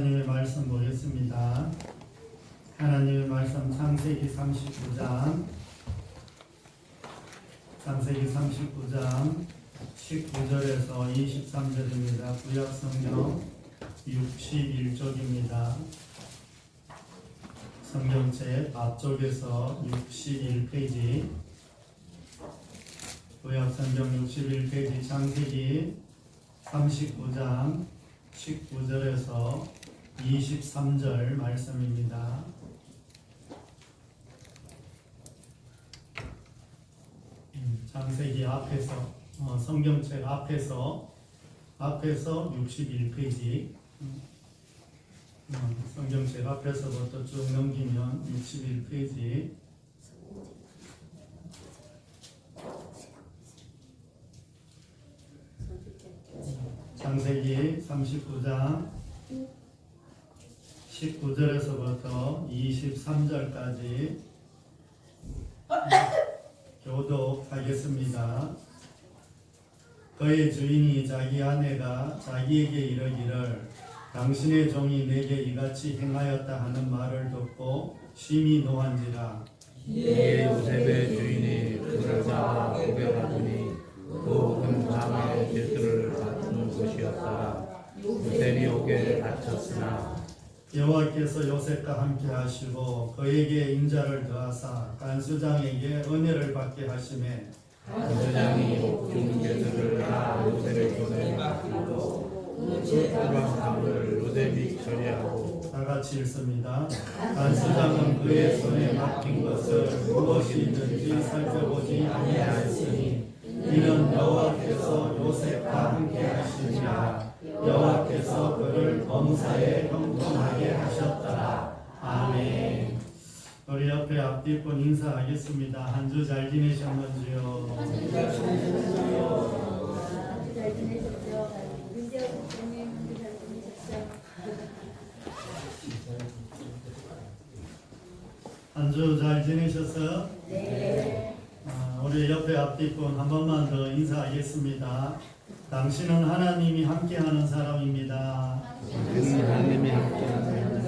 하나님의 말씀 보겠습니다. 하나님의 말씀 창세기 39장 19절에서 23절입니다. 구약성경 61쪽입니다. 성경책 앞쪽에서 61페이지, 구약성경 61페이지, 창세기 39장 19절에서 23절 말씀입니다. 창세기 앞에서, 성경책 앞에서 61페이지, 성경책 앞에서부터 쭉 넘기면 61페이지, 창세기 39장 19절에서부터 23절까지 교독하겠습니다. 그의 주인이 자기 아내가 자기에게 이르기를 당신의 종이 내게 이같이 행하였다 하는 말을 듣고 심히 노한지라. 이에 요셉의 주인이 그를 잡아 고백하더니 그 금상의 질투를 받는 것이었더라. 요셉이 옥에 갇혔으나 여호와께서 요셉과 함께 하시고 그에게 인자를 더하사 간수장에게 은혜를 받게 하시매 간수장이 중개들을 다 요셉의 손에 맡기고 소방상을 요셉이 처리하고. 다 같이 읽습니다. 간수장은 그의 손에 맡긴 것을 무엇이 있는지 살펴보지 아니하였으니 이는 여호와께서 요셉과 함께 하시니라. 여호와께서 그를 범사에 형통하게 하셨더라. 아멘. 우리 옆에 앞뒤분 인사하겠습니다. 한 주 잘 지내셨는지요? 잘 지내셨죠? 민재와 국장님 잘 지내셨죠? 한 주 잘 지내셨어요? 네. 우리 옆에 앞뒤분 한 번만 더 인사하겠습니다. 당신은 하나님이 함께하는 사람입니다. 하나님이 함께하는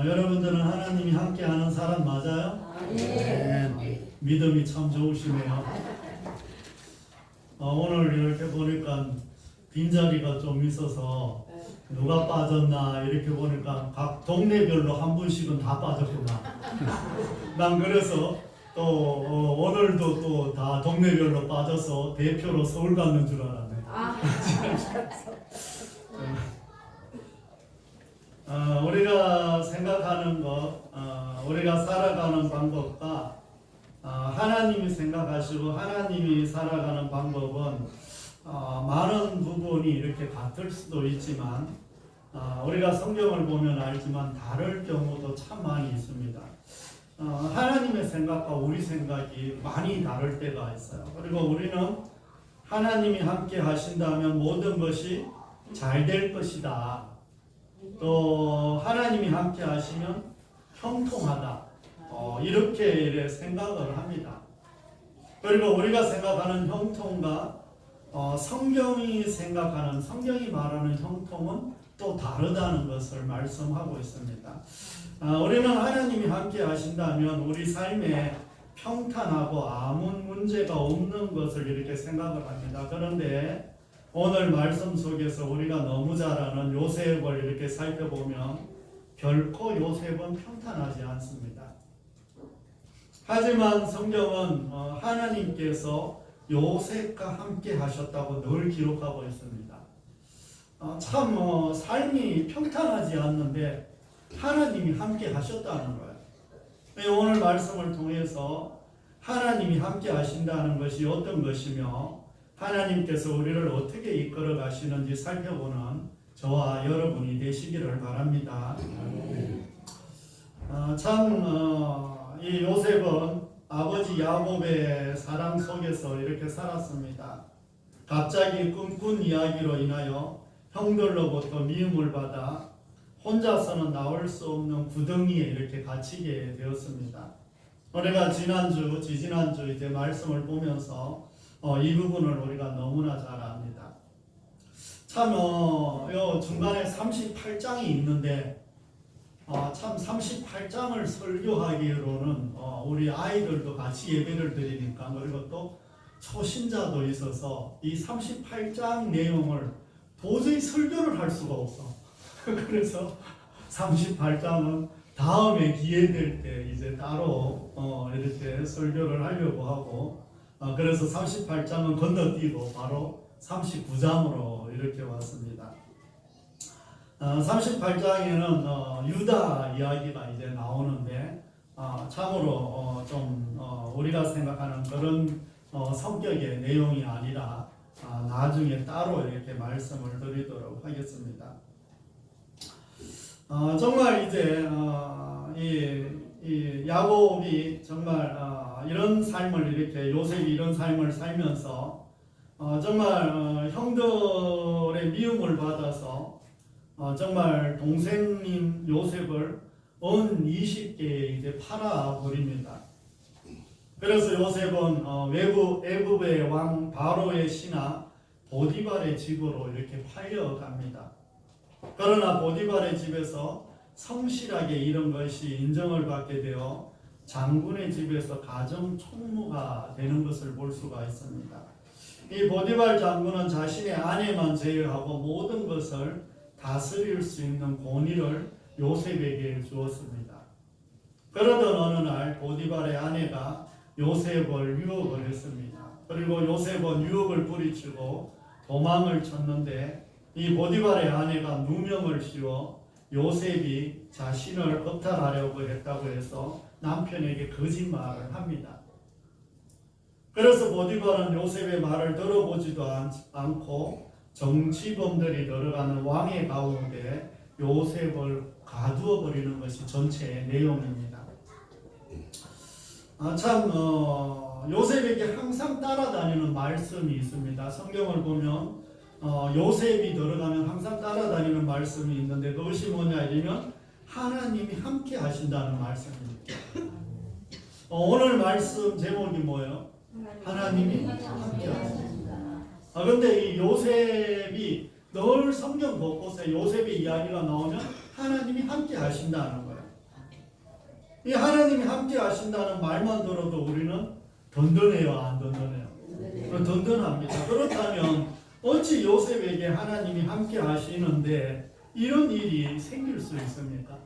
여러분들은 하나님이 함께하는 사람 맞아요? 네. 믿음이 참 좋으시네요. 오늘 이렇게 보니까 빈자리가 좀 있어서 누가 빠졌나 이렇게 보니까 각 동네별로 한 분씩은 다 빠졌구나. 난 그래서 또 오늘도 또 다 동네별로 빠져서 대표로 서울 가는 줄 알았네. 우리가 생각하는 것, 우리가 살아가는 방법과 하나님이 생각하시고 하나님이 살아가는 방법은 많은 부분이 이렇게 같을 수도 있지만 우리가 성경을 보면 알지만 다를 경우도 참 많이 있습니다. 하나님의 생각과 우리 생각이 많이 다를 때가 있어요. 그리고 우리는 하나님이 함께 하신다면 모든 것이 잘 될 것이다. 또 하나님이 함께 하시면 형통하다. 이렇게 생각을 합니다. 그리고 우리가 생각하는 형통과 성경이 말하는 형통은 또 다르다는 것을 말씀하고 있습니다. 우리는 하나님이 함께 하신다면 우리 삶에 평탄하고 아무 문제가 없는 것을 이렇게 생각을 합니다. 그런데 오늘 말씀 속에서 우리가 너무 잘 아는 요셉을 이렇게 살펴보면 결코 요셉은 평탄하지 않습니다. 하지만 성경은 하나님께서 요셉과 함께 하셨다고 늘 기록하고 있습니다. 참 삶이 평탄하지 않는데 하나님이 함께 하셨다는 거예요. 오늘 말씀을 통해서 하나님이 함께 하신다는 것이 어떤 것이며 하나님께서 우리를 어떻게 이끌어 가시는지 살펴보는 저와 여러분이 되시기를 바랍니다. 이 요셉은 아버지 야곱의 사랑 속에서 이렇게 살았습니다. 갑자기 꿈꾼 이야기로 인하여 형들로부터 미움을 받아 혼자서는 나올 수 없는 구덩이에 이렇게 갇히게 되었습니다. 우리가 지지난주 이제 말씀을 보면서 이 부분을 우리가 너무나 잘 압니다. 참, 요 중간에 38장이 있는데, 참 38장을 설교하기로는, 우리 아이들도 같이 예배를 드리니까, 그리고 또 초신자도 있어서, 이 38장 내용을 도저히 설교를 할 수가 없어. 그래서 38장은 다음에 기회 될 때 이제 따로, 이렇게 설교를 하려고 하고, 그래서 38장은 건너뛰고 바로 39장으로 이렇게 왔습니다. 38장에는 유다 이야기가 이제 나오는데 참으로 좀 우리가 생각하는 그런 성격의 내용이 아니라 나중에 따로 이렇게 말씀을 드리도록 하겠습니다. 정말 이제 이 야곱이 정말 이런 삶을 이렇게 요셉이 이런 삶을 살면서 정말 형들의 미움을 받아서 정말 동생인 요셉을 은 20개에 이제 팔아버립니다. 그래서 요셉은 애굽의 왕 바로의 신하 보디발의 집으로 이렇게 팔려갑니다. 그러나 보디발의 집에서 성실하게 일한 것이 인정을 받게 되어 장군의 집에서 가정 총무가 되는 것을 볼 수가 있습니다. 이 보디발 장군은 자신의 아내만 제외하고 모든 것을 다스릴 수 있는 권위를 요셉에게 주었습니다. 그러던 어느 날 보디발의 아내가 요셉을 유혹을 했습니다. 그리고 요셉은 유혹을 뿌리치고 도망을 쳤는데 이 보디발의 아내가 누명을 씌워 요셉이 자신을 겁탈하려고 했다고 해서 남편에게 거짓말을 합니다. 그래서 보디발은 요셉의 말을 들어보지도 않고 정치범들이 들어가는 왕의 가운데 요셉을 가두어 버리는 것이 전체의 내용입니다. 요셉에게 항상 따라다니는 말씀이 있습니다. 성경을 보면 요셉이 들어가면 항상 따라다니는 말씀이 있는데 그것이 뭐냐 이러면 하나님이 함께 하신다는 말씀입니다. 오늘 말씀 제목이 뭐예요? 하나님이 함께 하신다. 그런데 이 요셉이 늘 성경 곳곳에 요셉의 이야기가 나오면 하나님이 함께 하신다는 거예요. 이 하나님이 함께 하신다는 말만 들어도 우리는 든든해요, 안 든든해요? 든든합니다. 그렇다면 어찌 요셉에게 하나님이 함께 하시는데 이런 일이 생길 수 있습니까?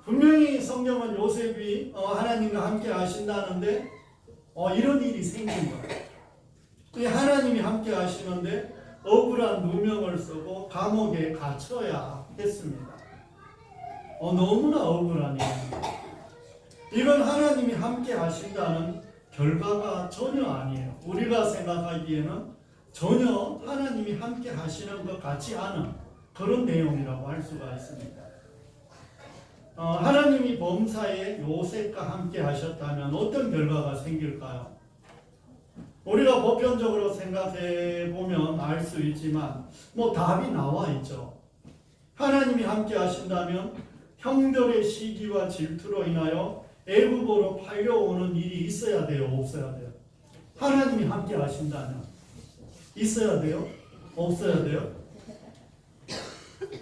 분명히 성경은 요셉이 하나님과 함께 하신다는데 이런 일이 생긴 거예요. 하나님이 함께 하시는데 억울한 누명을 쓰고 감옥에 갇혀야 했습니다. 너무나 억울한 일입니다. 이건 하나님이 함께 하신다는 결과가 전혀 아니에요. 우리가 생각하기에는 전혀 하나님이 함께 하시는 것 같지 않은 그런 내용이라고 할 수가 있습니다. 하나님이 범사에 요셉과 함께 하셨다면 어떤 결과가 생길까요? 우리가 보편적으로 생각해 보면 알 수 있지만 답이 나와 있죠. 하나님이 함께 하신다면 형들의 시기와 질투로 인하여 애굽으로 팔려오는 일이 있어야 돼요, 없어야 돼요? 하나님이 함께 하신다면 있어야 돼요? 없어야 돼요?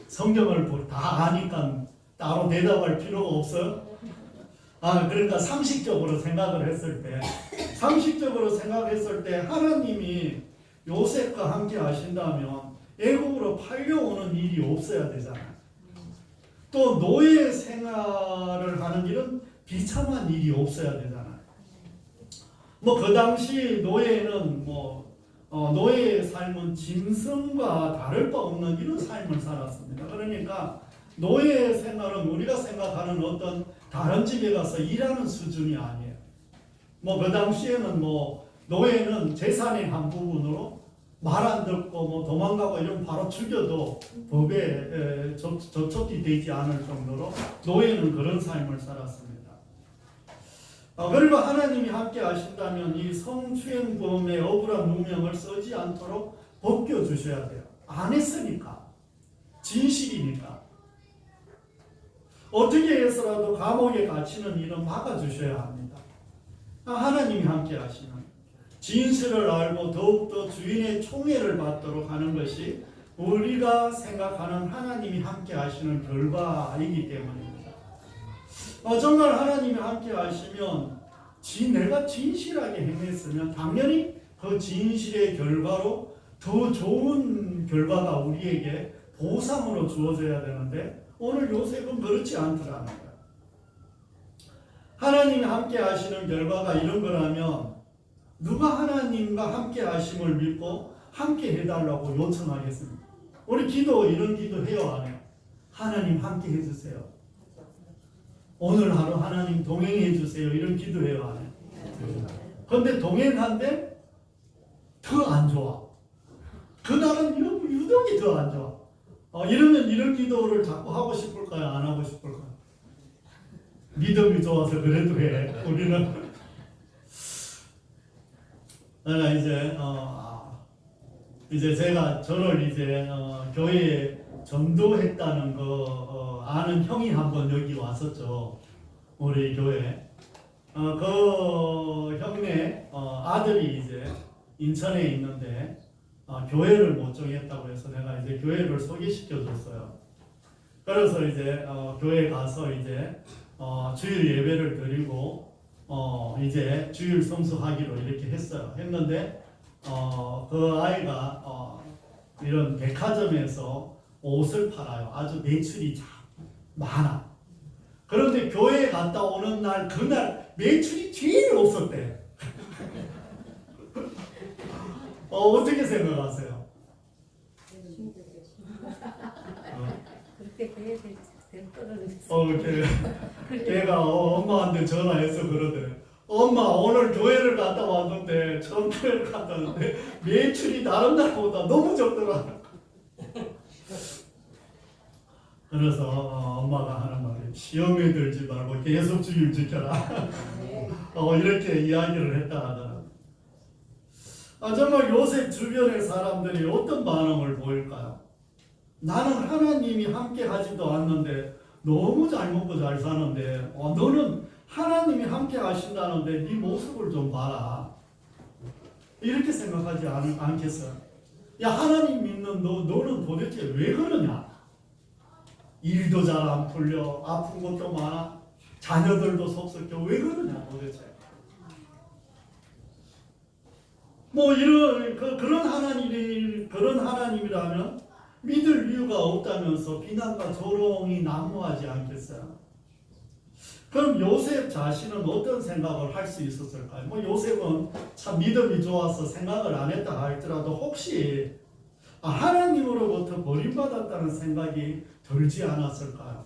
성경을 다 아니까 따로 대답할 필요가 없어요? 그러니까 상식적으로 생각을 했을 때 하나님이 요셉과 함께 하신다면 애굽으로 팔려오는 일이 없어야 되잖아요. 또 노예 생활을 하는 일은 비참한 일이 없어야 되잖아요. 그 당시 노예는 노예의 삶은 짐승과 다를 바 없는 이런 삶을 살았습니다. 그러니까 노예 생활은 우리가 생각하는 어떤 다른 집에 가서 일하는 수준이 아니에요. 그 당시에는 노예는 재산의 한 부분으로 말 안 듣고 도망가고 이러면 바로 죽여도 법에 저촉이 되지 않을 정도로 노예는 그런 삶을 살았습니다. 그리고 하나님이 함께 하신다면 이 성추행범의 억울한 누명을 쓰지 않도록 벗겨주셔야 돼요. 안 했으니까. 진실이니까. 어떻게 해서라도 감옥에 갇히는 일은 막아주셔야 합니다. 하나님이 함께 하시는 진실을 알고 더욱더 주인의 총애를 받도록 하는 것이 우리가 생각하는 하나님이 함께 하시는 결과이기 때문입니다. 정말 하나님이 함께 하시면 내가 진실하게 행했으면 당연히 그 진실의 결과로 더 좋은 결과가 우리에게 보상으로 주어져야 되는데 오늘 요셉은 그렇지 않더라는 거예요. 하나님이 함께 하시는 결과가 이런 거라면 누가 하나님과 함께 하심을 믿고 함께 해달라고 요청하겠습니까? 우리 이런 기도 해요, 안 해요? 하나님 함께 해주세요. 오늘 하루 하나님 동행해 주세요. 이런 기도해요, 안 해요? 그런데 동행한데 더 안 좋아. 그날은 유독이 더 안 좋아. 이러면 이런 기도를 자꾸 하고 싶을까요? 안 하고 싶을까요? 믿음이 좋아서 그래도 해. 우리는 내가 이제 제가 저를 교회에 전도했다는 거 아는 형이 한번 여기 왔었죠. 우리 교회. 그 형네 아들이 인천에 있는데 교회를 못 정했다고 해서 내가 교회를 소개시켜 줬어요. 그래서 교회 가서 주일 예배를 드리고 주일 성수하기로 이렇게 했는데 그 아이가 이런 백화점에서 옷을 팔아요. 아주 매출이 많아. 그런데 교회에 갔다 오는 그날 매출이 제일 없었대. 어떻게 생각하세요? 그렇게 돼야 될 걔가 엄마한테 전화해서 그러더래. 엄마 오늘 교회를 갔다 왔는데 전교회를 갔다 왔는데 매출이 다른 날보다 너무 적더라. 그래서 엄마가 하는 말이 시험에 들지 말고 계속 주일 지켜라. 이렇게 이야기를 했다 하더라. 정말 요셉 주변의 사람들이 어떤 반응을 보일까요? 나는 하나님이 함께 하지도 않는데 너무 잘 먹고 잘 사는데 너는 하나님이 함께 하신다는데 네 모습을 좀 봐라. 이렇게 생각하지 않겠어요? 야, 하나님 믿는 너는 도대체 왜 그러냐? 일도 잘 안 풀려, 아픈 것도 많아, 자녀들도 속썩여. 왜 그러냐 도대체? 그런 하나님이라면 믿을 이유가 없다면서 비난과 조롱이 난무하지 않겠어요? 그럼 요셉 자신은 어떤 생각을 할 수 있었을까요? 요셉은 참 믿음이 좋아서 생각을 안 했다 할지라도 혹시 하나님으로부터 버림받았다는 생각이 들지 않았을까요?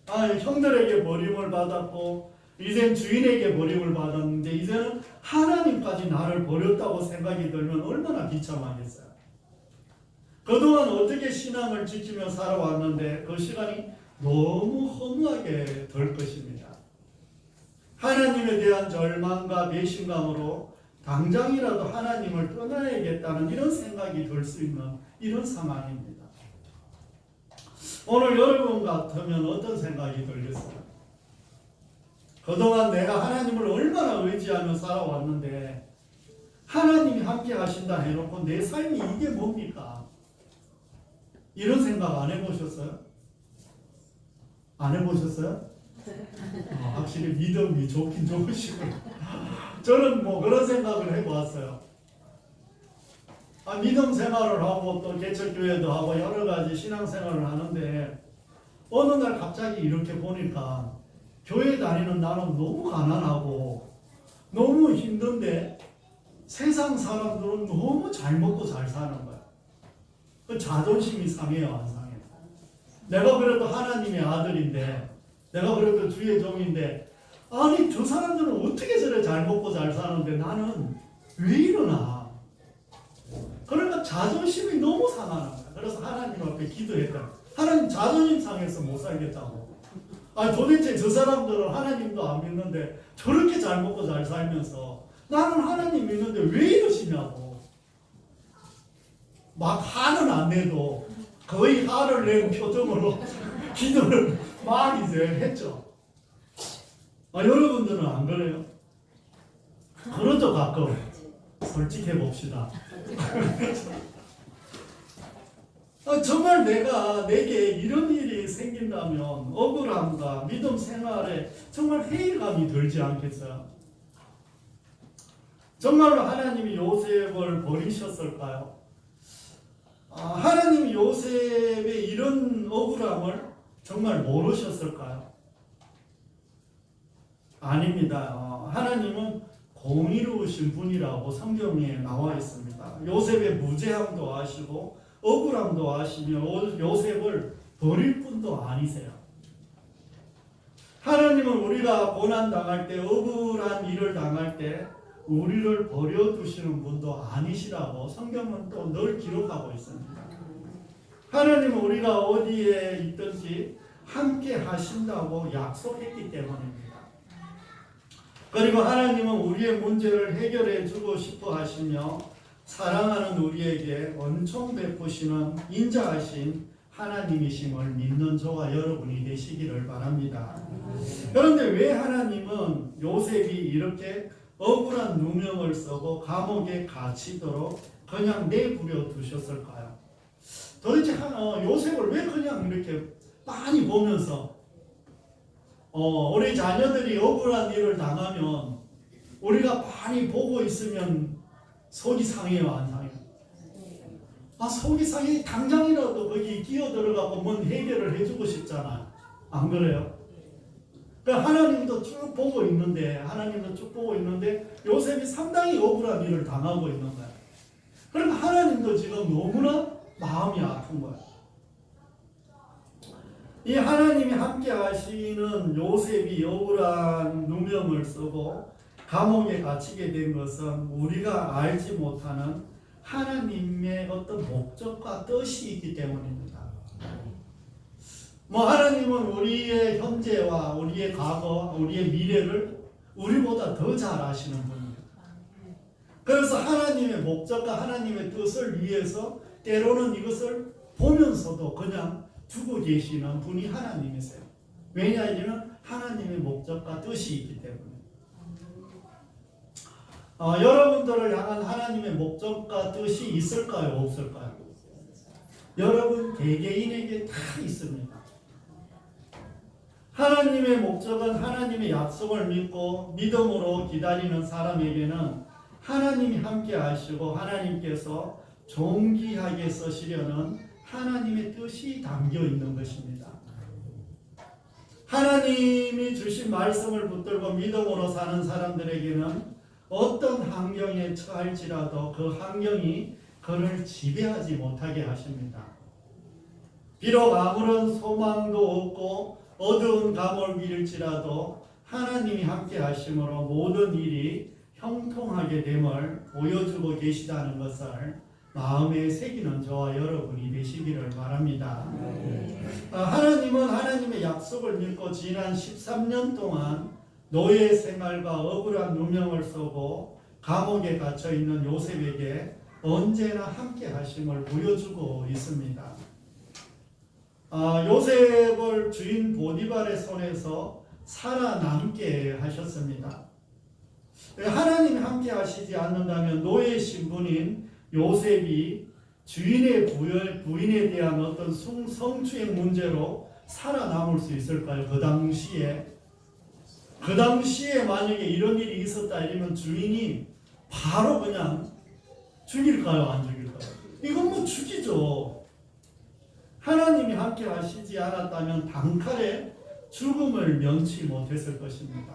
형들에게 버림을 받았고 이젠 주인에게 버림을 받았는데 이제는 하나님까지 나를 버렸다고 생각이 들면 얼마나 비참하겠어요. 그동안 어떻게 신앙을 지키며 살아왔는데 그 시간이 너무 허무하게 될 것입니다. 하나님에 대한 절망과 배신감으로 당장이라도 하나님을 떠나야겠다는 이런 생각이 들 수 있는 이런 상황입니다. 오늘 여러분 같으면 어떤 생각이 들겠어요? 그동안 내가 하나님을 얼마나 의지하며 살아왔는데 하나님이 함께 하신다 해놓고 내 삶이 이게 뭡니까? 이런 생각 안 해보셨어요? 안 해보셨어요? 확실히 믿음이 좋긴 좋으시고요. 저는 그런 생각을 해보았어요. 믿음 생활을 하고 또 개척교회도 하고 여러 가지 신앙생활을 하는데 어느 날 갑자기 이렇게 보니까 교회 다니는 나는 너무 가난하고 너무 힘든데 세상 사람들은 너무 잘 먹고 잘 사는 거야. 그 자존심이 상해요, 안 상해요? 내가 그래도 하나님의 아들인데 내가 그래도 주의 종인데 아니 저 사람들은 어떻게 저래 잘 먹고 잘 사는데 나는 왜 이러나? 그러니까 자존심이 너무 상하는 거야. 그래서 하나님 앞에 기도했다. 하나님 자존심 상해서 못 살겠다고. 도대체 저 사람들은 하나님도 안 믿는데 저렇게 잘 먹고 잘 살면서 나는 하나님 믿는데 왜 이러시냐고. 막 화는 안 내도 거의 화를 내는 표정으로 기도를 막 했죠. 여러분들은 안 그래요? 그렇죠, 가끔. 솔직해 봅시다. 정말 내게 이런 일이 생긴다면 억울함과 믿음 생활에 정말 회의감이 들지 않겠어요? 정말로 하나님이 요셉을 버리셨을까요? 하나님이 요셉의 이런 억울함을 정말 모르셨을까요? 아닙니다. 하나님은 공의로우신 분이라고 성경에 나와 있습니다. 요셉의 무죄함도 아시고 억울함도 아시며 요셉을 버릴 분도 아니세요. 하나님은 우리가 고난당할 때, 억울한 일을 당할 때 우리를 버려두시는 분도 아니시라고 성경은 또 늘 기록하고 있습니다. 하나님은 우리가 어디에 있든지 함께 하신다고 약속했기 때문입니다. 그리고 하나님은 우리의 문제를 해결해 주고 싶어 하시며 사랑하는 우리에게 은총 베푸시는 인자하신 하나님이심을 믿는 저와 여러분이 되시기를 바랍니다. 그런데 왜 하나님은 요셉이 이렇게 억울한 누명을 쓰고 감옥에 갇히도록 그냥 내버려 두셨을까요? 도대체 요셉을 왜 그냥 이렇게 많이 보면서 우리 자녀들이 억울한 일을 당하면 우리가 많이 보고 있으면 속이 상해요, 안 상해요? 속이 상해. 당장이라도 거기 끼어들어가고 뭔 해결을 해주고 싶잖아요. 안 그래요? 그러니까 하나님도 쭉 보고 있는데 요셉이 상당히 억울한 일을 당하고 있는 거예요. 그러면 하나님도 지금 너무나 마음이 아픈 거예요. 이 하나님이 함께 하시는 요셉이 억울한 누명을 쓰고 감옥에 갇히게 된 것은 우리가 알지 못하는 하나님의 어떤 목적과 뜻이 있기 때문입니다. 하나님은 우리의 현재와 우리의 과거, 우리의 미래를 우리보다 더 잘 아시는 분이에요. 그래서 하나님의 목적과 하나님의 뜻을 위해서 때로는 이것을 보면서도 그냥 두고 계시는 분이 하나님이세요. 왜냐하면 하나님의 목적과 뜻이 있기 때문에. 여러분들을 향한 하나님의 목적과 뜻이 있을까요? 없을까요? 여러분 개개인에게 다 있습니다. 하나님의 목적은 하나님의 약속을 믿고 믿음으로 기다리는 사람에게는 하나님이 함께 하시고 하나님께서 존귀하게 쓰시려는 하나님의 뜻이 담겨 있는 것입니다. 하나님이 주신 말씀을 붙들고 믿음으로 사는 사람들에게는 어떤 환경에 처할지라도 그 환경이 그를 지배하지 못하게 하십니다. 비록 아무런 소망도 없고 어두운 감옥일지라도 하나님이 함께 하심으로 모든 일이 형통하게 됨을 보여주고 계시다는 것을 마음에 새기는 저와 여러분이 되시기를 바랍니다. 하나님은 하나님의 약속을 믿고 지난 13년 동안 노예 생활과 억울한 누명을 쓰고 감옥에 갇혀 있는 요셉에게 언제나 함께 하심을 보여주고 있습니다. 요셉을 주인 보디발의 손에서 살아남게 하셨습니다. 하나님이 함께 하시지 않는다면 노예 신분인 요셉이 주인의 부인에 대한 어떤 성추행 문제로 살아남을 수 있을까요? 그 당시에 만약에 이런 일이 있었다 이러면 주인이 바로 그냥 죽일까요? 안 죽일까요? 이건 죽이죠. 하나님이 함께 하시지 않았다면 단칼에 죽음을 면치 못했을 것입니다.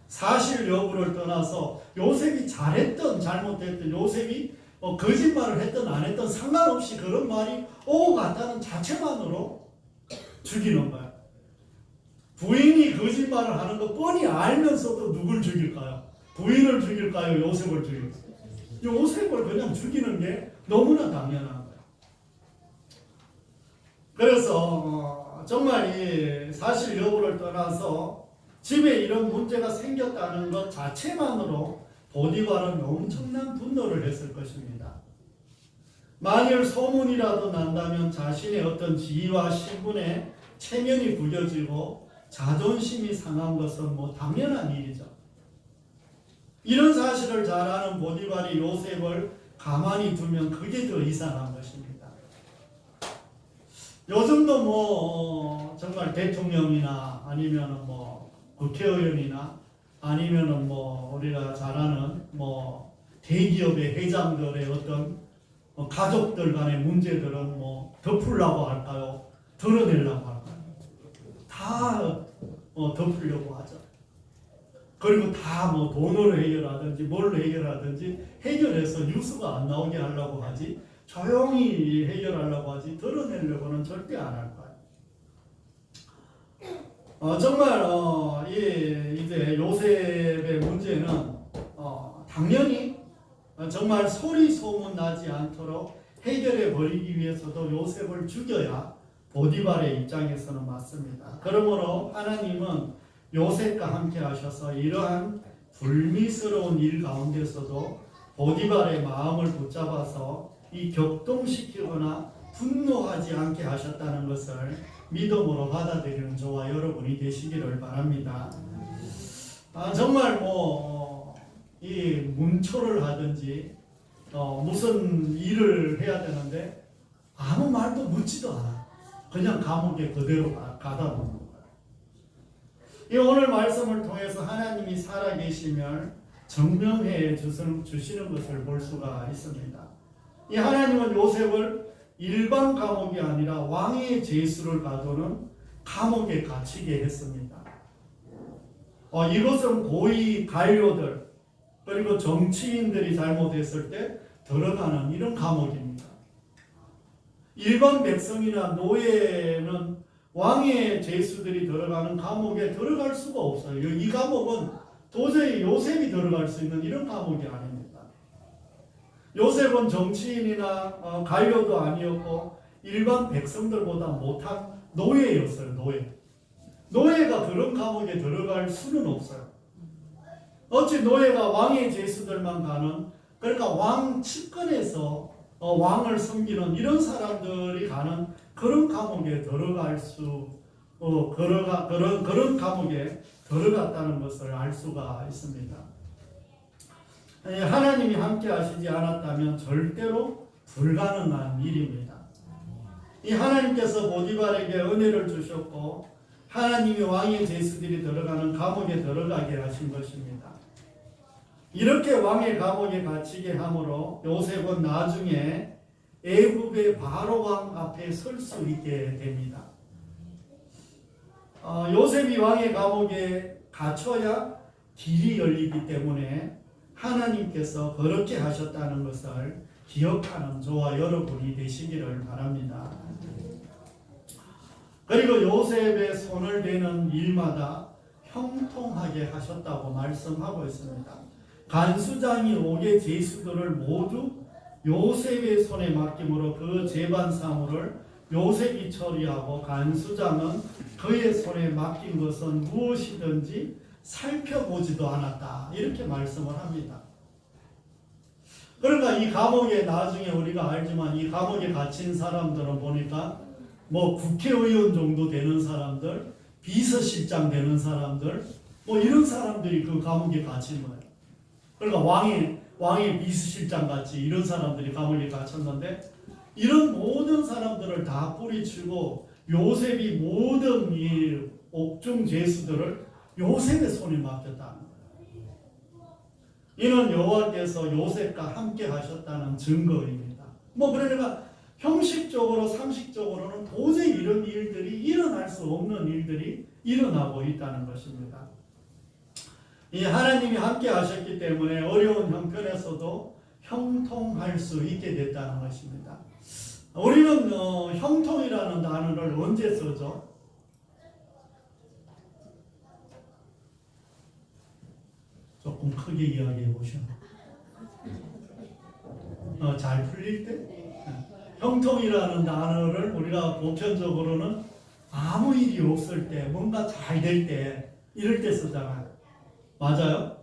사실 여부를 떠나서 요셉이 잘했든 잘못했든 요셉이 거짓말을 했든 안 했든 상관없이 그런 말이 오고 갔다는 자체만으로 죽이는 거예요. 부인이 거짓말을 하는 거 뻔히 알면서도 누굴 죽일까요? 부인을 죽일까요? 요셉을 죽일까요? 요셉을 그냥 죽이는 게 너무나 당연한 거예요. 그래서 정말 이 사실 여부를 떠나서 집에 이런 문제가 생겼다는 것 자체만으로 보디발은 엄청난 분노를 했을 것입니다. 만일 소문이라도 난다면 자신의 어떤 지위와 신분에 체면이 구겨지고 자존심이 상한 것은 당연한 일이죠. 이런 사실을 잘 아는 보디발이 요셉을 가만히 두면 그게 더 이상한 것입니다. 요즘도 뭐 정말 대통령이나 아니면은 뭐 국회의원이나 아니면은 뭐 우리가 잘 아는 뭐 대기업의 회장들의 어떤 가족들 간의 문제들은 뭐 덮으려고 할까요? 드러내려고 할까요? 다 덮으려고 하죠. 그리고 다 뭐 돈으로 해결하든지 뭘로 해결하든지 해결해서 뉴스가 안 나오게 하려고 하지, 조용히 해결하려고 하지 드러내려고는 절대 안 할 거예요. 정말 이제 요셉의 문제는 당연히 정말 소리 소문 나지 않도록 해결해 버리기 위해서도 요셉을 죽여야 보디발의 입장에서는 맞습니다. 그러므로 하나님은 요셉과 함께 하셔서 이러한 불미스러운 일 가운데서도 보디발의 마음을 붙잡아서 이 격동시키거나 분노하지 않게 하셨다는 것을 믿음으로 받아들이는 저와 여러분이 되시기를 바랍니다. 정말 이 문초를 하든지 무슨 일을 해야 되는데 아무 말도 묻지도 않아. 그냥 감옥에 그대로 가다 놓는 거예요. 이 오늘 말씀을 통해서 하나님이 살아계심을 증명해 주시는 것을 볼 수가 있습니다. 이 하나님은 요셉을 일반 감옥이 아니라 왕의 제수를 가두는 감옥에 갇히게 했습니다. 이것은 고위 관료들 그리고 정치인들이 잘못했을 때 들어가는 이런 감옥입니다. 일반 백성이나 노예는 왕의 제수들이 들어가는 감옥에 들어갈 수가 없어요. 이 감옥은 도저히 요셉이 들어갈 수 있는 이런 감옥이 아닙니다. 요셉은 정치인이나 관료도 아니었고 일반 백성들보다 못한 노예였어요. 노예가 그런 감옥에 들어갈 수는 없어요. 어찌 노예가 왕의 제수들만 가는, 그러니까 왕 측근에서 왕을 섬기는 이런 사람들이 가는 그런 감옥에 들어갈 그런 감옥에 들어갔다는 것을 알 수가 있습니다. 하나님이 함께 하시지 않았다면 절대로 불가능한 일입니다. 이 하나님께서 보디발에게 은혜를 주셨고 하나님이 왕의 제수들이 들어가는 감옥에 들어가게 하신 것입니다. 이렇게 왕의 감옥에 갇히게 함으로 요셉은 나중에 애굽의 바로 왕 앞에 설 수 있게 됩니다. 요셉이 왕의 감옥에 갇혀야 길이 열리기 때문에 하나님께서 그렇게 하셨다는 것을 기억하는 저와 여러분이 되시기를 바랍니다. 그리고 요셉의 손을 대는 일마다 형통하게 하셨다고 말씀하고 있습니다. 간수장이 5개 제수들을 모두 요셉의 손에 맡김으로 그 재반 사물을 요셉이 처리하고 간수장은 그의 손에 맡긴 것은 무엇이든지 살펴보지도 않았다. 이렇게 말씀을 합니다. 그러니까 이 감옥에 나중에 우리가 알지만 이 감옥에 갇힌 사람들은 보니까 뭐 국회의원 정도 되는 사람들, 비서실장 되는 사람들, 뭐 이런 사람들이 그 감옥에 갇힌 거예요. 그러니까 왕의 비서실장 같이 이런 사람들이 감옥에 갇혔는데 이런 모든 사람들을 다 뿌리치고 요셉이 모든 이 옥중 죄수들을 요셉의 손에 맡겼다는 거예요. 이는 여호와께서 요셉과 함께 하셨다는 증거입니다. 그러니까 형식적으로 상식적으로는 도저히 이런 일들이 일어날 수 없는 일들이 일어나고 있다는 것입니다. 이 하나님이 함께 하셨기 때문에 어려운 형편에서도 형통할 수 있게 됐다는 것입니다. 우리는 형통이라는 단어를 언제 쓰죠? 조금 크게 이야기해 보시면 잘 풀릴 때? 형통이라는 단어를 우리가 보편적으로는 아무 일이 없을 때, 뭔가 잘 될 때, 이럴 때 쓰잖아요. 맞아요?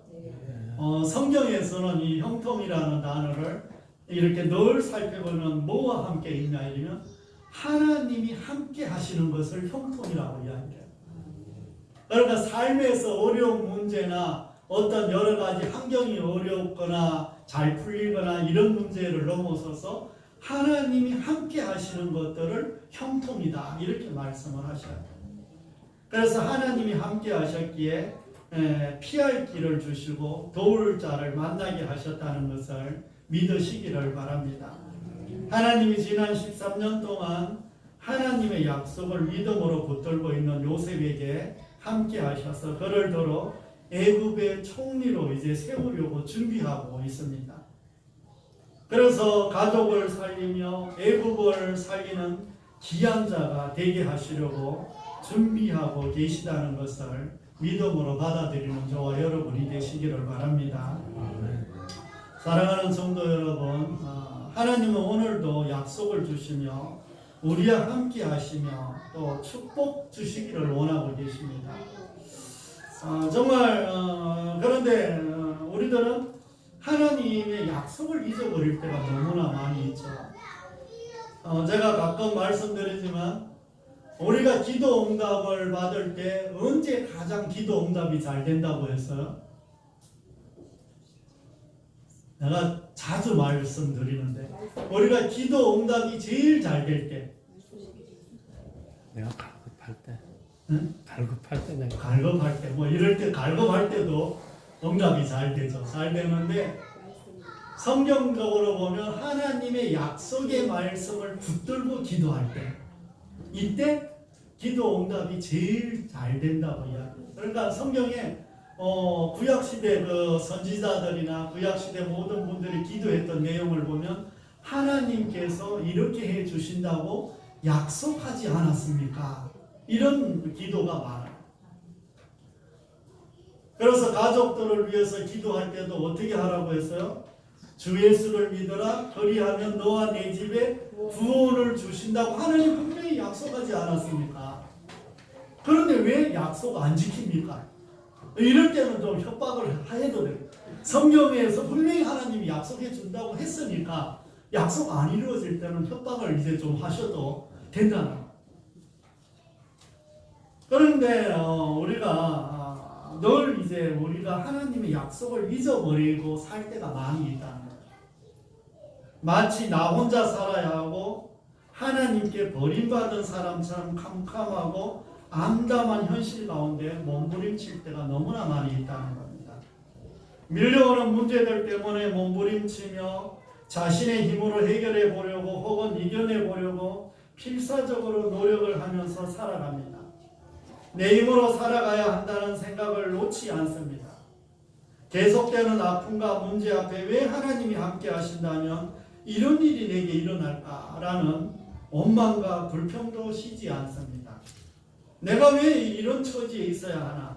성경에서는 이 형통이라는 단어를 이렇게 늘 살펴보면 뭐와 함께 있냐 이러면 하나님이 함께 하시는 것을 형통이라고 이야기해요. 그러니까 삶에서 어려운 문제나 어떤 여러 가지 환경이 어렵거나 잘 풀리거나 이런 문제를 넘어서서 하나님이 함께 하시는 것들을 형통이다 이렇게 말씀을 하셔요. 그래서 하나님이 함께 하셨기에 피할 길을 주시고 도울 자를 만나게 하셨다는 것을 믿으시기를 바랍니다. 하나님이 지난 13년 동안 하나님의 약속을 믿음으로 붙들고 있는 요셉에게 함께 하셔서 그를 들어 애굽의 총리로 이제 세우려고 준비하고 있습니다. 그래서 가족을 살리며 애굽을 살리는 귀한 자가 되게 하시려고 준비하고 계시다는 것을 믿음으로 받아들이는 저와 여러분이 되시기를 바랍니다. 사랑하는 성도 여러분, 하나님은 오늘도 약속을 주시며 우리와 함께 하시며 또 축복 주시기를 원하고 계십니다. 정말 그런데 우리들은 하나님의 약속을 잊어버릴 때가 너무나 많이 있죠. 제가 가끔 말씀드리지만 우리가 기도 응답을 받을 때 언제 가장 기도 응답이 잘 된다고 했어요? 내가 자주 말씀드리는데 우리가 기도 응답이 제일 잘 될 때 내가 갈급할 때, 응? 갈급할 때 내가 갈급할 때, 뭐 이럴 때 갈급할 때도 응답이 잘 되죠. 잘 되는데 성경적으로 보면 하나님의 약속의 말씀을 붙들고 기도할 때 이때 기도 응답이 제일 잘 된다고 이야기해요. 그러니까 성경에 구약시대 그 선지자들이나 구약시대 모든 분들이 기도했던 내용을 보면 하나님께서 이렇게 해 주신다고 약속하지 않았습니까? 이런 기도가 많아요. 그래서 가족들을 위해서 기도할 때도 어떻게 하라고 했어요? 주 예수를 믿어라. 그리하면 너와 내 집에 구원을 주신다고 하나님 분명히 약속하지 않았습니까? 그런데 왜 약속 안 지킵니까? 이럴 때는 좀 협박을 해도 돼요. 성경에서 분명히 하나님이 약속해 준다고 했으니까 약속 안 이루어질 때는 협박을 이제 좀 하셔도 된다는 거예요. 그런데 우리가 늘 이제 우리가 하나님의 약속을 잊어버리고 살 때가 많이 있다는 거예요. 마치 나 혼자 살아야 하고 하나님께 버림받은 사람처럼 캄캄하고 암담한 현실 가운데 몸부림칠 때가 너무나 많이 있다는 겁니다. 밀려오는 문제들 때문에 몸부림치며 자신의 힘으로 해결해 보려고 혹은 이겨내 보려고 필사적으로 노력을 하면서 살아갑니다. 내 힘으로 살아가야 한다는 생각을 놓지 않습니다. 계속되는 아픔과 문제 앞에 왜 하나님이 함께 하신다면 이런 일이 내게 일어날까라는 원망과 불평도 쉬지 않습니다. 내가 왜 이런 처지에 있어야 하나?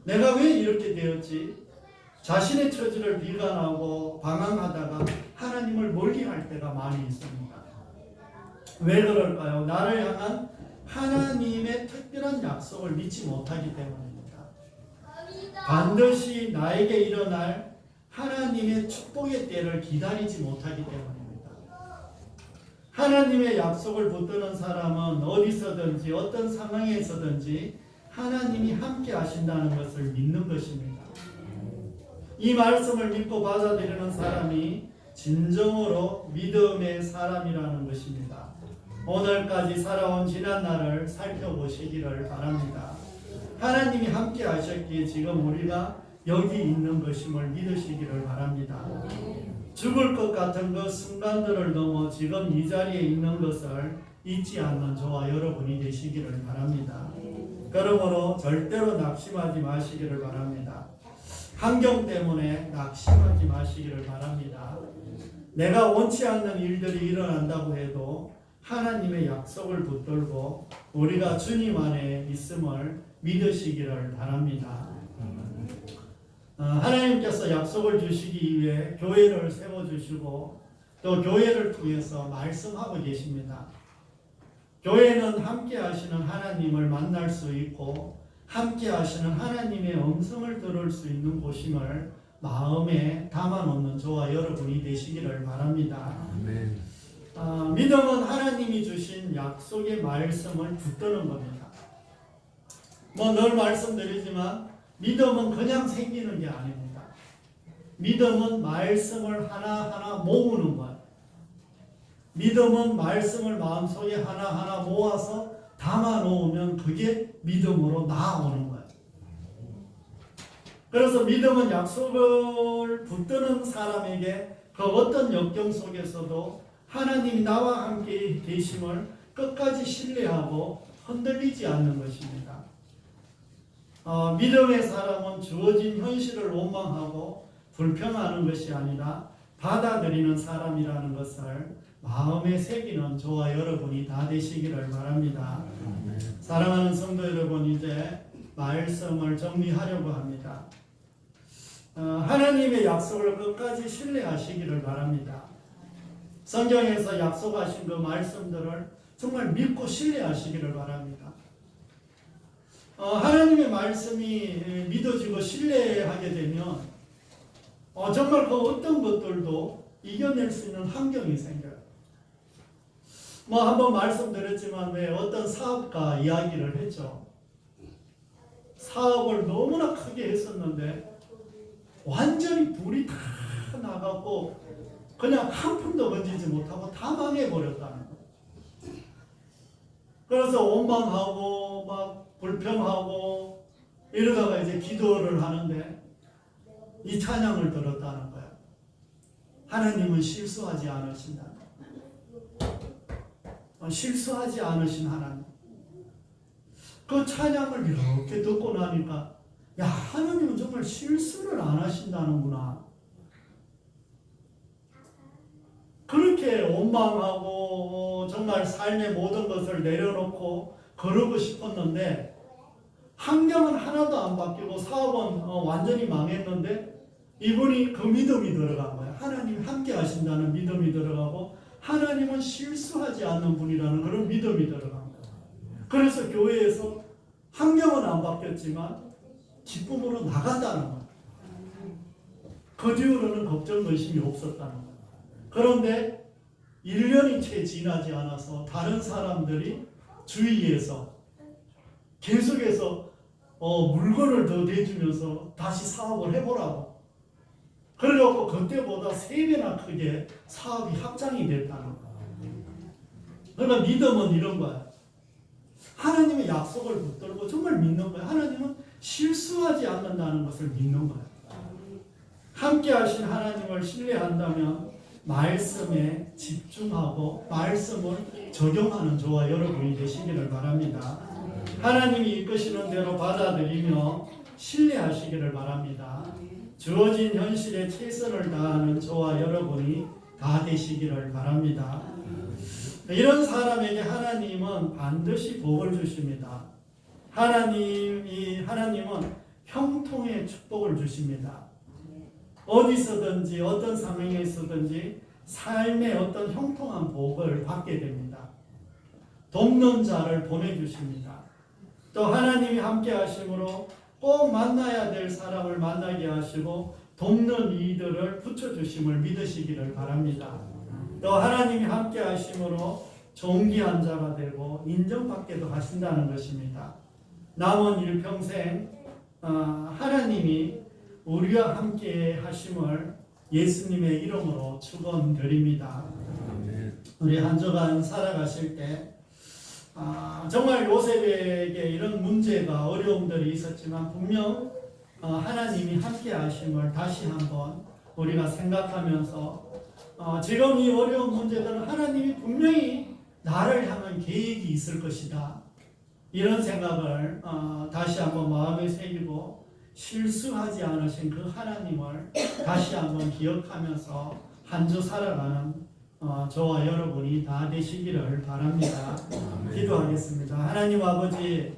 내가 왜 이렇게 되었지? 자신의 처지를 비관하고 방황하다가 하나님을 멀리할 때가 많이 있습니다. 왜 그럴까요? 나를 향한 하나님의 특별한 약속을 믿지 못하기 때문입니다. 반드시 나에게 일어날 하나님의 축복의 때를 기다리지 못하기 때문입니다. 하나님의 약속을 붙드는 사람은 어디서든지 어떤 상황에서든지 하나님이 함께 하신다는 것을 믿는 것입니다. 이 말씀을 믿고 받아들이는 사람이 진정으로 믿음의 사람이라는 것입니다. 오늘까지 살아온 지난 날을 살펴보시기를 바랍니다. 하나님이 함께 하셨기에 지금 우리가 여기 있는 것임을 믿으시기를 바랍니다. 죽을 것 같은 그 순간들을 넘어 지금 이 자리에 있는 것을 잊지 않는 저와 여러분이 되시기를 바랍니다. 그러므로 절대로 낙심하지 마시기를 바랍니다. 환경 때문에 낙심하지 마시기를 바랍니다. 내가 원치 않는 일들이 일어난다고 해도 하나님의 약속을 붙들고 우리가 주님 안에 있음을 믿으시기를 바랍니다. 하나님께서 약속을 주시기 위해 교회를 세워주시고 또 교회를 통해서 말씀하고 계십니다. 교회는 함께 하시는 하나님을 만날 수 있고 함께 하시는 하나님의 음성을 들을 수 있는 곳임을 마음에 담아놓는 저와 여러분이 되시기를 바랍니다. 아멘. 믿음은 하나님이 주신 약속의 말씀을 붙드는 겁니다. 늘 말씀드리지만 믿음은 그냥 생기는 게 아닙니다. 믿음은 말씀을 하나하나 모으는 거예요. 믿음은 말씀을 마음속에 하나하나 모아서 담아 놓으면 그게 믿음으로 나아오는 거예요. 그래서 믿음은 약속을 붙드는 사람에게 그 어떤 역경 속에서도 하나님이 나와 함께 계심을 끝까지 신뢰하고 흔들리지 않는 것입니다. 믿음의 사람은 주어진 현실을 원망하고 불평하는 것이 아니라 받아들이는 사람이라는 것을 마음에 새기는 저와 여러분이 다 되시기를 바랍니다. 사랑하는 성도 여러분, 이제 말씀을 정리하려고 합니다. 하나님의 약속을 끝까지 신뢰하시기를 바랍니다. 성경에서 약속하신 그 말씀들을 정말 믿고 신뢰하시기를 바랍니다. 하나님의 말씀이 믿어지고 신뢰하게 되면 정말 그 어떤 것들도 이겨낼 수 있는 환경이 생겨요. 한번 말씀드렸지만 왜 어떤 사업가 이야기를 했죠. 사업을 너무나 크게 했었는데 완전히 불이 다 나가고 그냥 한 푼도 건지지 못하고 다 망해버렸다는 거예요. 그래서 원망하고 막 불평하고 이러다가 이제 기도를 하는데 이 찬양을 들었다는 거예요. 하나님은 실수하지 않으신다. 실수하지 않으신 하나님. 그 찬양을 이렇게 듣고 나니까 야, 하나님은 정말 실수를 안 하신다는구나. 그렇게 원망하고 정말 삶의 모든 것을 내려놓고 그러고 싶었는데 환경은 하나도 안 바뀌고 사업은 완전히 망했는데 이분이 그 믿음이 들어간 거예요. 하나님 함께 하신다는 믿음이 들어가고 하나님은 실수하지 않는 분이라는 그런 믿음이 들어간 거예요. 그래서 교회에서 환경은 안 바뀌었지만 기쁨으로 나간다는 거예요. 그 뒤로는 걱정, 의심이 없었다는 거예요. 그런데 1년이 채 지나지 않아서 다른 사람들이 주위에서 계속해서 물건을 더 대주면서 다시 사업을 해보라고. 그래갖고 그때보다 3배나 크게 사업이 확장이 됐다는 거예요. 그러니까 믿음은 이런 거야. 하나님의 약속을 붙들고 정말 믿는 거야. 하나님은 실수하지 않는다는 것을 믿는 거야. 함께 하신 하나님을 신뢰한다면 말씀에 집중하고 말씀을 적용하는 저와 여러분이 되시기를 바랍니다. 하나님이 이끄시는 대로 받아들이며 신뢰하시기를 바랍니다. 주어진 현실에 최선을 다하는 저와 여러분이 다 되시기를 바랍니다. 이런 사람에게 하나님은 반드시 복을 주십니다. 하나님은 형통의 축복을 주십니다. 어디서든지 어떤 상황에 있어든지 삶의 어떤 형통한 복을 받게 됩니다. 돕는 자를 보내주십니다. 또 하나님이 함께 하심으로 꼭 만나야 될 사람을 만나게 하시고 돕는 이들을 붙여주심을 믿으시기를 바랍니다. 또 하나님이 함께 하심으로 존귀한 자가 되고 인정받게도 하신다는 것입니다. 남은 일평생 하나님이 우리와 함께 하심을 예수님의 이름으로 축원드립니다. 우리 한 주간 살아가실 때 정말 요셉에게 이런 문제가 어려움들이 있었지만 분명 하나님이 함께 하심을 다시 한번 우리가 생각하면서 지금 이 어려운 문제들은 하나님이 분명히 나를 향한 계획이 있을 것이다. 이런 생각을 다시 한번 마음에 새기고 실수하지 않으신 그 하나님을 다시 한번 기억하면서 한 주 살아가는 저와 여러분이 다 되시기를 바랍니다. 기도하겠습니다. 하나님 아버지,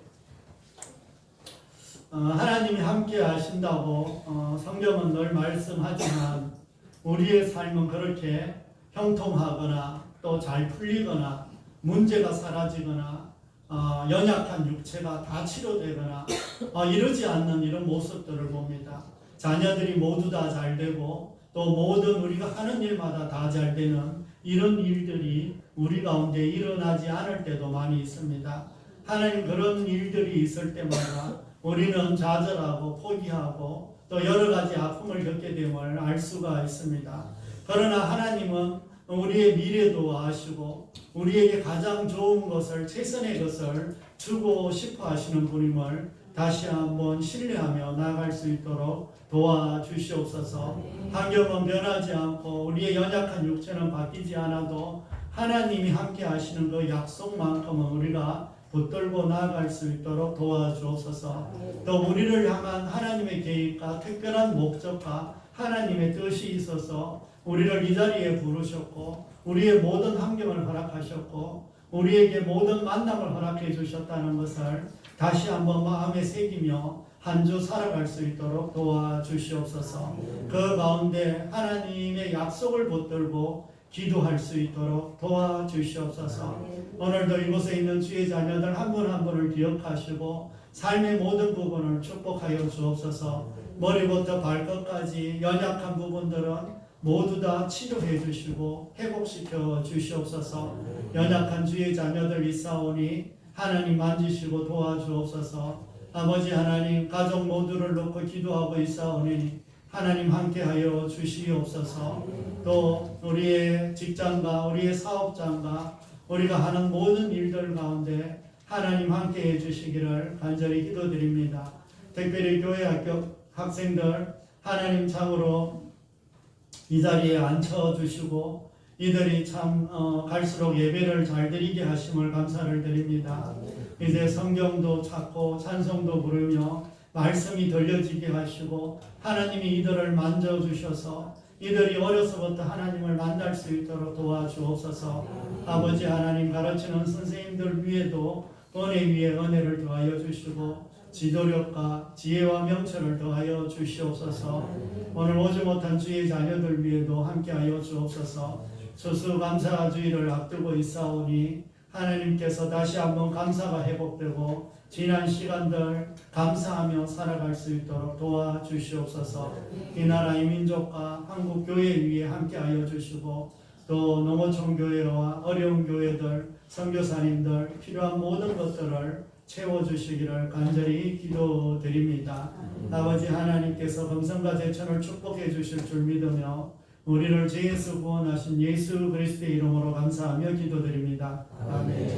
하나님이 함께 하신다고 성경은 늘 말씀하지만 우리의 삶은 그렇게 형통하거나 또 잘 풀리거나 문제가 사라지거나 연약한 육체가 다 치료되거나 이러지 않는 이런 모습들을 봅니다. 자녀들이 모두 다 잘되고 또 모든 우리가 하는 일마다 다 잘되는 이런 일들이 우리 가운데 일어나지 않을 때도 많이 있습니다. 하나님, 그런 일들이 있을 때마다 우리는 좌절하고 포기하고 또 여러 가지 아픔을 겪게 됨을 알 수가 있습니다. 그러나 하나님은 우리의 미래도 아시고 우리에게 가장 좋은 것을 최선의 것을 주고 싶어 하시는 분임을 다시 한번 신뢰하며 나아갈 수 있도록 도와주시옵소서. 환경은 변하지 않고 우리의 연약한 육체는 바뀌지 않아도 하나님이 함께 하시는 그 약속만큼은 우리가 붙들고 나아갈 수 있도록 도와주옵소서. 또 우리를 향한 하나님의 계획과 특별한 목적과 하나님의 뜻이 있어서 우리를 이 자리에 부르셨고 우리의 모든 환경을 허락하셨고 우리에게 모든 만남을 허락해 주셨다는 것을 다시 한번 마음에 새기며 한 주 살아갈 수 있도록 도와주시옵소서. 그 가운데 하나님의 약속을 붙들고 기도할 수 있도록 도와주시옵소서. 오늘도 이곳에 있는 주의 자녀들 한 분 한 분을 기억하시고 삶의 모든 부분을 축복하여 주옵소서. 머리부터 발끝까지 연약한 부분들은 모두 다 치료해 주시고 회복시켜 주시옵소서. 연약한 주의 자녀들 있사오니 하나님 만지시고 도와주옵소서. 아버지 하나님 가족 모두를 놓고 기도하고 있사오니 하나님 함께하여 주시옵소서. 또 우리의 직장과 우리의 사업장과 우리가 하는 모든 일들 가운데 하나님 함께해 주시기를 간절히 기도드립니다. 특별히 교회 학생들 하나님 참으로 이 자리에 앉혀주시고 이들이 참 갈수록 예배를 잘 드리게 하심을 감사를 드립니다. 이제 성경도 찾고 찬송도 부르며 말씀이 들려지게 하시고 하나님이 이들을 만져주셔서 이들이 어려서부터 하나님을 만날 수 있도록 도와주옵소서. 아버지 하나님 가르치는 선생님들 위에도 은혜 위에 은혜를 더하여 주시고 지도력과 지혜와 명철을 더하여 주시옵소서. 오늘 오지 못한 주의 자녀들 위에도 함께하여 주옵소서. 추수감사주의를 앞두고 있사오니 하나님께서 다시 한번 감사가 회복되고 지난 시간들 감사하며 살아갈 수 있도록 도와주시옵소서. 이 나라 이 민족과 한국 교회 위에 함께하여 주시고 또 농어촌 교회와 어려운 교회들 선교사님들 필요한 모든 것들을 채워주시기를 간절히 기도드립니다. 아버지 하나님께서 금성과 제천을 축복해 주실 줄 믿으며 우리를 죄에서 구원하신 예수 그리스도의 이름으로 감사하며 기도드립니다. 아멘.